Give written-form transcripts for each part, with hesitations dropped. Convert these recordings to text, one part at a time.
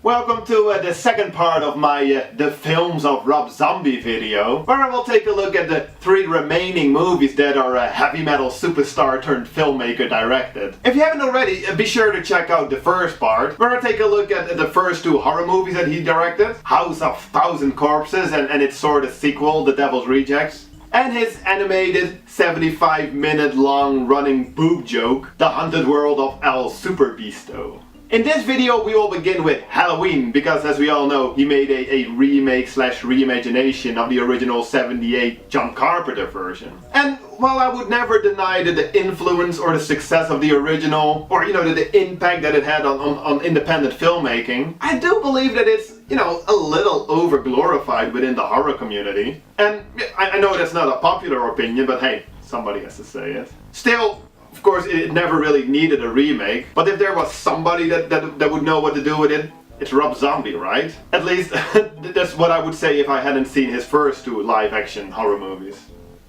Welcome to the second part of my The Films of Rob Zombie video, where I will take a look at the 3 remaining movies that our heavy metal superstar turned filmmaker directed. If you haven't already, be sure to check out the first part, where I take a look at the first 2 horror movies that he directed, House of Thousand Corpses and its sort of sequel, The Devil's Rejects, and his animated 75-minute long running boob joke, The Haunted World of El Superbeasto. In this video we will begin with Halloween, because as we all know he made a remake slash reimagination of the original 78 John Carpenter version. And while I would never deny that the influence or the success of the original, or the impact that it had on independent filmmaking, I do believe that it's a little over glorified within the horror community. And I know that's not a popular opinion, but hey, somebody has to say it. Still, of course, it never really needed a remake, but if there was somebody that would know what to do with it, it's Rob Zombie, right? At least, that's what I would say if I hadn't seen his first 2 live-action horror movies.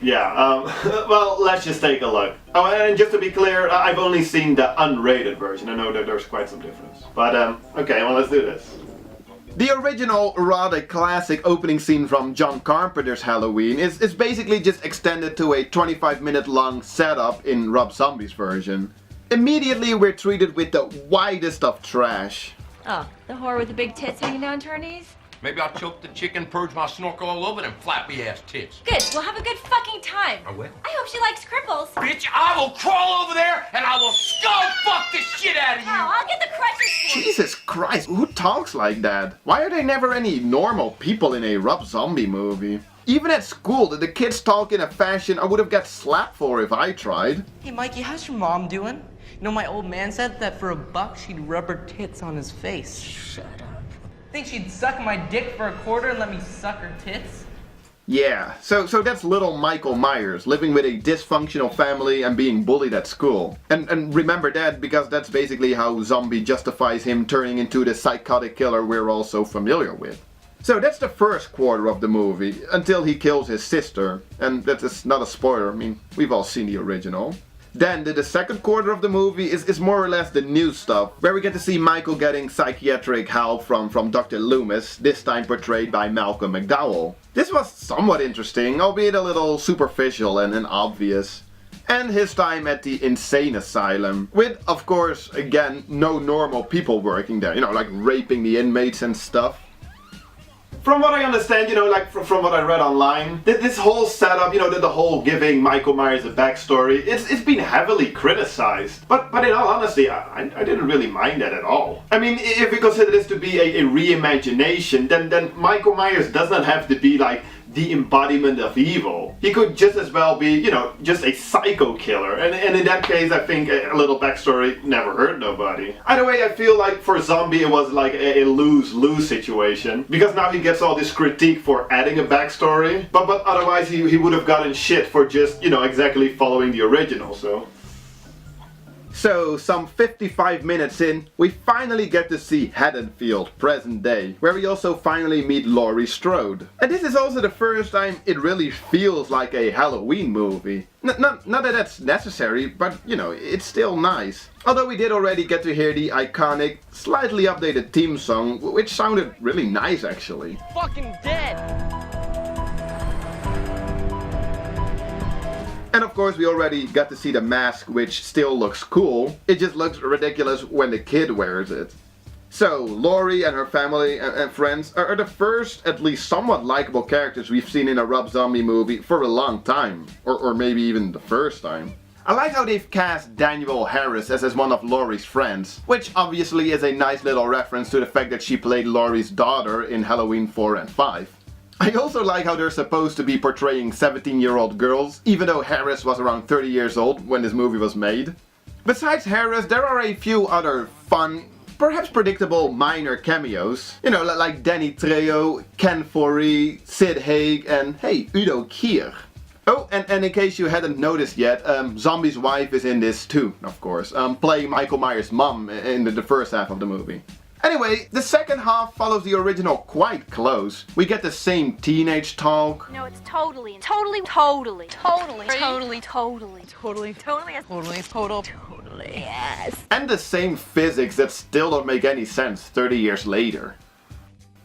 Yeah, well, let's just take a look. Oh, and just to be clear, I've only seen the unrated version. I know that there's quite some difference. But, okay, well, let's do this. The original, rather classic opening scene from John Carpenter's Halloween is basically just extended to a 25-minute long setup in Rob Zombie's version. Immediately we're treated with the widest of trash. Oh, the whore with the big tits hanging down to her knees? Maybe I'll choke the chicken, purge my snorkel all over them flappy ass tits. Good, we'll have a good fucking time. I will. I hope she likes cripples. Bitch, I will crawl over there and I will skull fuck the shit out of you. Oh, I'll get the crutches for you. Jesus Christ, who talks like that? Why are there never any normal people in a Rob Zombie movie? Even at school, the kids talk in a fashion I would have got slapped for if I tried. Hey Mikey, how's your mom doing? You know, my old man said that for $1 she'd rub her tits on his face. Shut up. Think she'd suck my dick for $1 and let me suck her tits? Yeah, so that's little Michael Myers, living with a dysfunctional family and being bullied at school. And remember that because that's basically how Zombie justifies him turning into the psychotic killer we're all so familiar with. So that's the first quarter of the movie, until he kills his sister. And that is not a spoiler, I mean, we've all seen the original. Then the second quarter of the movie is more or less the new stuff, where we get to see Michael getting psychiatric help from Dr. Loomis, this time portrayed by Malcolm McDowell. This was somewhat interesting, albeit a little superficial and obvious. And his time at the insane asylum, with, of course, again, no normal people working there, like raping the inmates and stuff. From what I understand, from what I read online, this whole setup, the whole giving Michael Myers a backstory, it's been heavily criticized. But in all honesty, I didn't really mind that at all. I mean, if we consider this to be a reimagination, then Michael Myers doesn't have to be like the embodiment of evil. He could just as well be, just a psycho killer. And in that case, I think a little backstory never hurt nobody. Either way, I feel like for Zombie it was like a lose-lose situation. Because now he gets all this critique for adding a backstory. But otherwise he would have gotten shit for just, exactly following the original, so. So, some 55 minutes in, we finally get to see Haddonfield, present day, where we also finally meet Laurie Strode. And this is also the first time it really feels like a Halloween movie. Not that that's necessary, but it's still nice. Although we did already get to hear the iconic, slightly updated theme song, which sounded really nice actually. Fucking dead! And of course we already got to see the mask, which still looks cool. It just looks ridiculous when the kid wears it. So, Laurie and her family and friends are the first, at least somewhat likable characters we've seen in a Rob Zombie movie for a long time. Or maybe even the first time. I like how they've cast Danielle Harris as one of Laurie's friends, which obviously is a nice little reference to the fact that she played Laurie's daughter in Halloween 4 and 5. I also like how they're supposed to be portraying 17-year-old girls, even though Harris was around 30 years old when this movie was made. Besides Harris, there are a few other fun, perhaps predictable minor cameos. Like Danny Trejo, Ken Foree, Sid Haig, and hey, Udo Kier. Oh, and in case you hadn't noticed yet, Zombie's wife is in this too, of course, playing Michael Myers' mom in the first half of the movie. Anyway, the second half follows the original quite close. We get the same teenage talk. No, it's totally, family. Yes. And the same physics that still don't make any sense 30 years later.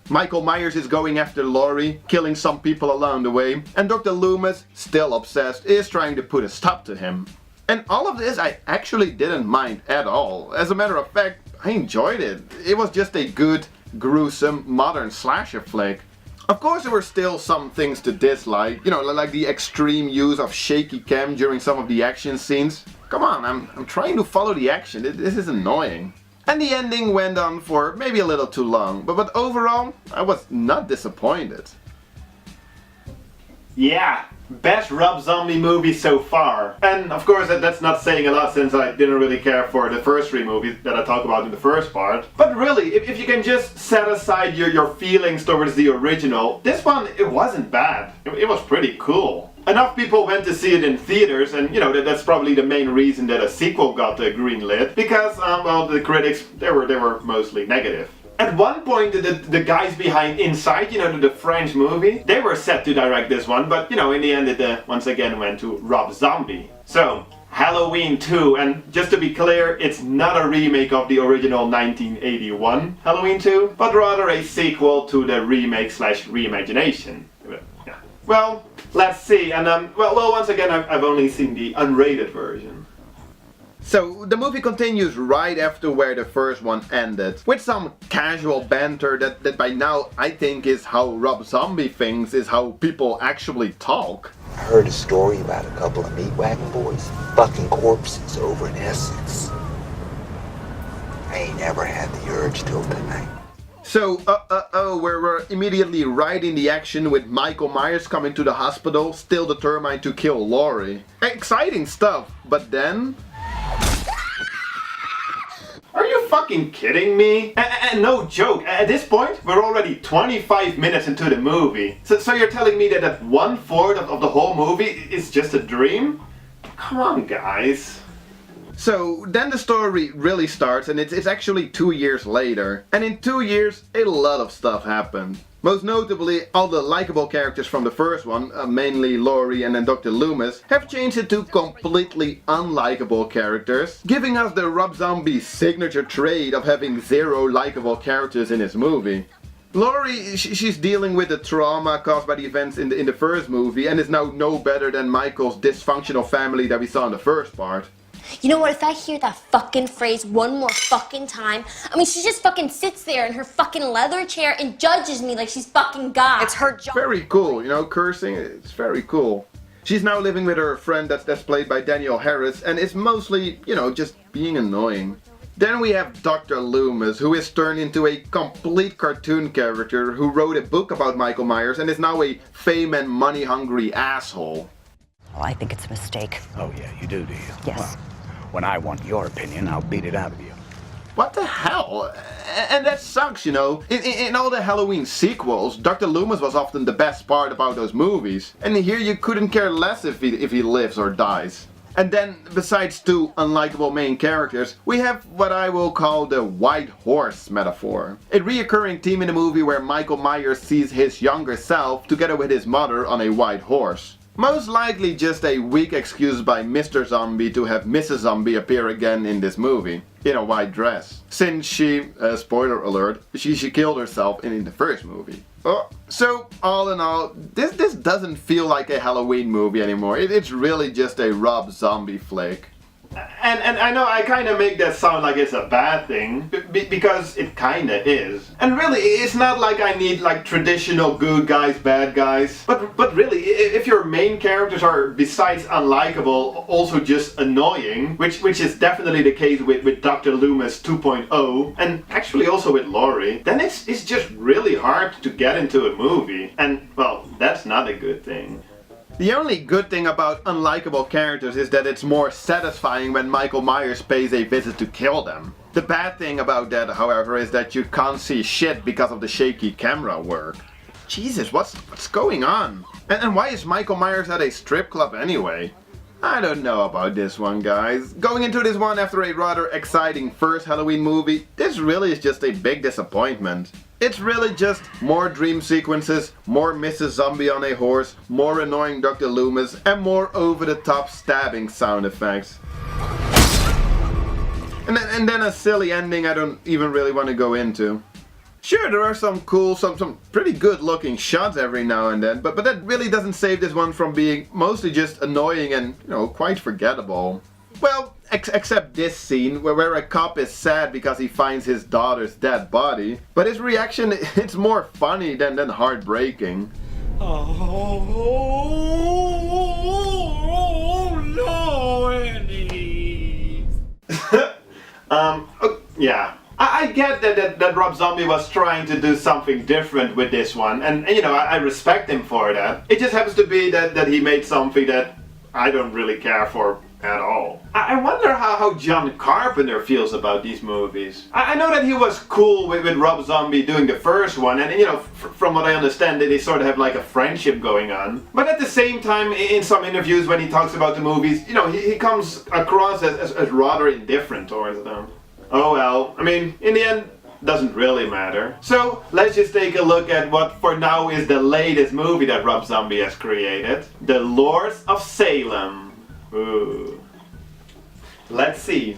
Michael Myers is going after Laurie, killing some people along the way, and Dr. Loomis, still obsessed, is trying to put a stop to him. And all of this I actually didn't mind at all. As a matter of fact, I enjoyed it. It was just a good, gruesome, modern slasher flick. Of course there were still some things to dislike, you know, like the extreme use of shaky cam during some of the action scenes. Come on, I'm trying to follow the action, this is annoying. And the ending went on for maybe a little too long, but overall, I was not disappointed. Yeah, best Rob Zombie movie so far. And of course that's not saying a lot since I didn't really care for the first three movies that I talked about in the first part. But really, if you can just set aside your feelings towards the original, this one, it wasn't bad. It was pretty cool. Enough people went to see it in theaters, and you know that's probably the main reason that a sequel got greenlit, because well, the critics they were mostly negative. At one point, the guys behind Inside, you know, the French movie, they were set to direct this one, but you know, in the end, it once again went to Rob Zombie. So, Halloween 2, and just to be clear, it's not a remake of the original 1981 Halloween 2, but rather a sequel to the remake/reimagination. Yeah. Well, let's see, and well, once again, I've only seen the unrated version. So, the movie continues right after where the first one ended, with some casual banter that by now I think is how Rob Zombie thinks is how people actually talk. I heard a story about a couple of meat wagon boys fucking corpses over in Essex. I ain't never had the urge till tonight. So, we're immediately right in the action with Michael Myers coming to the hospital, still determined to kill Laurie. Exciting stuff, but then... Are you fucking kidding me? And no joke, at this point, we're already 25 minutes into the movie. So you're telling me that 1/4 of the whole movie is just a dream? Come on, guys. So then the story really starts, and it's actually 2 years later. And in 2 years, a lot of stuff happened. Most notably, all the likable characters from the first one, mainly Laurie and then Dr. Loomis, have changed into completely unlikable characters, giving us the Rob Zombie signature trait of having 0 likable characters in his movie. Laurie, she's dealing with the trauma caused by the events in the first movie, and is now no better than Michael's dysfunctional family that we saw in the first part. You know what, if I hear that fucking phrase one more fucking time, I mean, she just fucking sits there in her fucking leather chair and judges me like she's fucking God. It's her job. Very cool, you know, cursing, it's very cool. She's now living with her friend that's played by Danielle Harris, and is mostly, you know, just being annoying. Then we have Dr. Loomis, who is turned into a complete cartoon character who wrote a book about Michael Myers and is now a fame and money-hungry asshole. Well, I think it's a mistake. Oh yeah, you do you? Yes. Well, when I want your opinion, I'll beat it out of you. What the hell? And that sucks, you know. In all the Halloween sequels, Dr. Loomis was often the best part about those movies. And here you couldn't care less if he lives or dies. And then, besides 2 unlikable main characters, we have what I will call the white horse metaphor. A reoccurring theme in the movie where Michael Myers sees his younger self together with his mother on a white horse. Most likely just a weak excuse by Mr. Zombie to have Mrs. Zombie appear again in this movie, in a white dress. Since she, spoiler alert, she killed herself in the first movie. So, all in all, this doesn't feel like a Halloween movie anymore. It's really just a Rob Zombie flick. And I know I kind of make that sound like it's a bad thing, because it kind of is. And really, it's not like I need like traditional good guys, bad guys. But really, if your main characters are, besides unlikable, also just annoying, which is definitely the case with Dr. Loomis 2.0, and actually also with Laurie, then it's just really hard to get into a movie. And, well, that's not a good thing. The only good thing about unlikable characters is that it's more satisfying when Michael Myers pays a visit to kill them. The bad thing about that, however, is that you can't see shit because of the shaky camera work. Jesus, what's going on? And why is Michael Myers at a strip club anyway? I don't know about this one, guys. Going into this one after a rather exciting first Halloween movie, this really is just a big disappointment. It's really just more dream sequences, more Mrs. Zombie on a horse, more annoying Dr. Loomis, and more over-the-top stabbing sound effects. And then a silly ending I don't even really want to go into. Sure, there are some cool, some pretty good looking shots every now and then, but that really doesn't save this one from being mostly just annoying and, you know, quite forgettable. Well, except this scene where a cop is sad because he finds his daughter's dead body, but his reaction, it's more funny than heartbreaking. Oh no, Andy! Yeah. I get that Rob Zombie was trying to do something different with this one, and you know, I respect him for that. It just happens to be that he made something that I don't really care for at all. I wonder how John Carpenter feels about these movies. I know that he was cool with Rob Zombie doing the first one, and you know, from what I understand, they sort of have like a friendship going on. But at the same time, in some interviews when he talks about the movies, you know, he comes across as rather indifferent towards them. Oh well, I mean, in the end, doesn't really matter. So, let's just take a look at what for now is the latest movie that Rob Zombie has created. The Lords of Salem. Ooh. Let's see.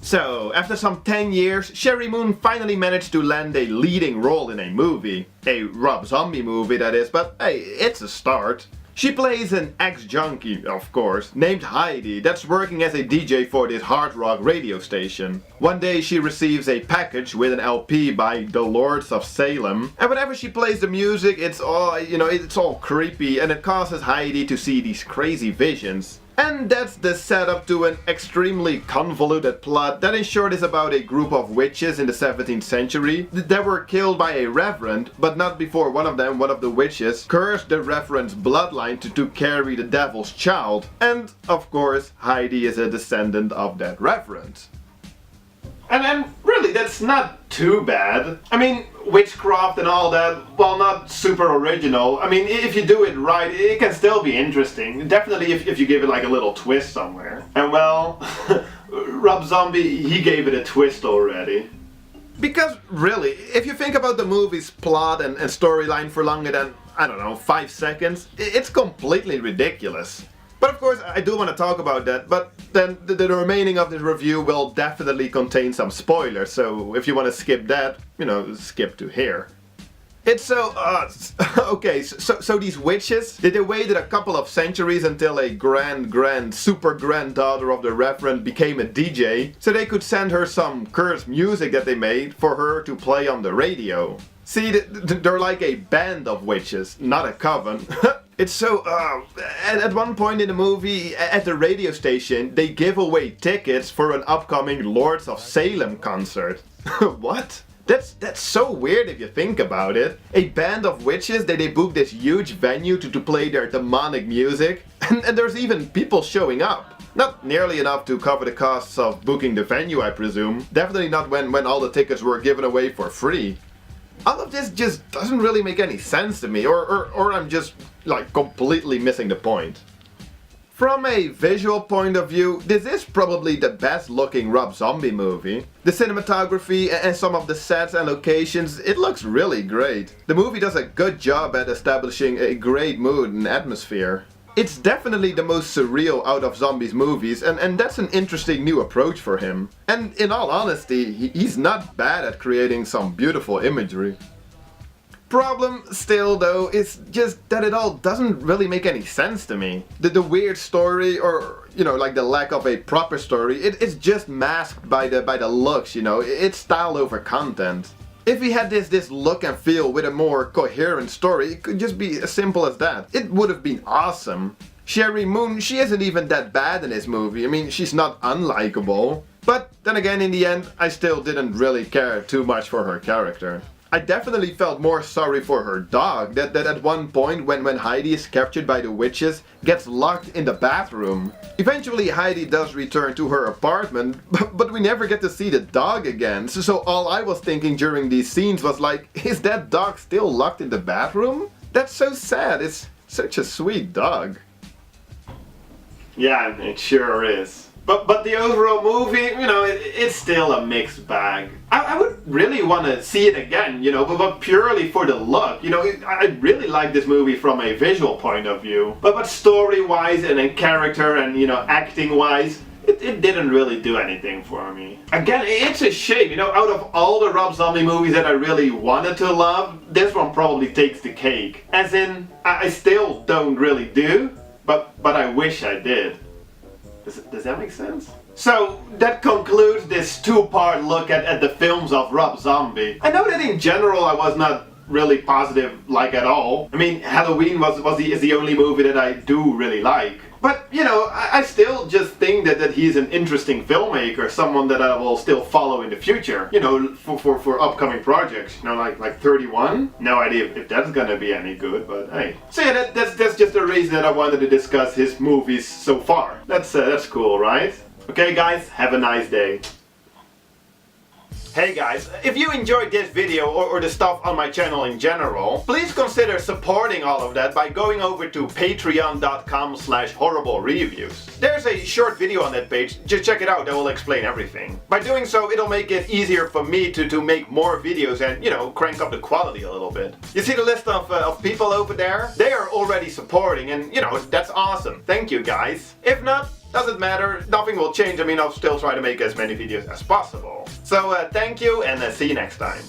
So, after some 10 years, Sheri Moon finally managed to land a leading role in a movie. A Rob Zombie movie, that is, but hey, it's a start. She plays an ex-junkie, of course, named Heidi, that's working as a DJ for this hard rock radio station. One day she receives a package with an LP by The Lords of Salem, and whenever she plays the music, it's all, you know, it's all creepy, and it causes Heidi to see these crazy visions. And that's the setup to an extremely convoluted plot that in short is about a group of witches in the 17th century that were killed by a reverend, but not before one of the witches, cursed the reverend's bloodline to carry the devil's child. And, of course, Heidi is a descendant of that reverend. And really, that's not too bad. I mean, witchcraft and all that, while not super original, I mean, if you do it right, it can still be interesting. Definitely if you give it like a little twist somewhere. And well, Rob Zombie, he gave it a twist already. Because really, if you think about the movie's plot and storyline for longer than, I don't know, 5 seconds, it's completely ridiculous. But of course, I do want to talk about that, but then the remaining of this review will definitely contain some spoilers, so if you want to skip that, you know, skip to here. It's so, okay, so these witches, they waited a couple of centuries until a super granddaughter of the Reverend became a DJ, so they could send her some cursed music that they made for her to play on the radio. See, they're like a band of witches, not a coven. It's so, at one point in the movie, at the radio station, they give away tickets for an upcoming Lords of Salem concert. What? That's so weird if you think about it. A band of witches, they book this huge venue to play their demonic music, and there's even people showing up. Not nearly enough to cover the costs of booking the venue, I presume. Definitely not when all the tickets were given away for free. All of this just doesn't really make any sense to me, or I'm just, like, completely missing the point. From a visual point of view, this is probably the best looking Rob Zombie movie. The cinematography and some of the sets and locations, it looks really great. The movie does a good job at establishing a great mood and atmosphere. It's definitely the most surreal out of Zombie's movies, and that's an interesting new approach for him. And in all honesty, he's not bad at creating some beautiful imagery. Problem still though is just that it all doesn't really make any sense to me. The weird story, or you know, like the lack of a proper story, it's just masked by the looks, you know, it's style over content. If he had this look and feel with a more coherent story, it could just be as simple as that. It would have been awesome. Sheri Moon, she isn't even that bad in this movie. I mean, she's not unlikable. But then again, in the end, I still didn't really care too much for her character. I definitely felt more sorry for her dog, that at one point when Heidi is captured by the witches, gets locked in the bathroom. Eventually Heidi does return to her apartment, but we never get to see the dog again, so all I was thinking during these scenes was like, is that dog still locked in the bathroom? That's so sad, it's such a sweet dog. Yeah, it sure is. But the overall movie, you know, it's still a mixed bag. I would really want to see it again, you know, but purely for the look. You know, I really like this movie from a visual point of view. But story-wise and in character and, you know, acting-wise, it didn't really do anything for me. Again, it's a shame, you know, out of all the Rob Zombie movies that I really wanted to love, this one probably takes the cake. As in, I still don't really do, but I wish I did. Does that make sense? So, that concludes this two-part look at the films of Rob Zombie. I know that in general I was not really positive like at all. I mean, Halloween is the only movie that I do really like. But, you know, I still just think that he's an interesting filmmaker, someone that I will still follow in the future, you know, for upcoming projects, you know, like 31? No idea if that's gonna be any good, but hey. So yeah, that's just the reason that I wanted to discuss his movies so far. That's cool, right? Okay guys, have a nice day. Hey guys, if you enjoyed this video or the stuff on my channel in general, please consider supporting all of that by going over to patreon.com/horriblereviews. There's a short video on that page, just check it out, that will explain everything. By doing so, it'll make it easier for me to make more videos and, you know, crank up the quality a little bit. You see the list of people over there? They are already supporting and, you know, that's awesome. Thank you guys. If not, doesn't matter, nothing will change. I mean, I'll still try to make as many videos as possible. So thank you and see you next time.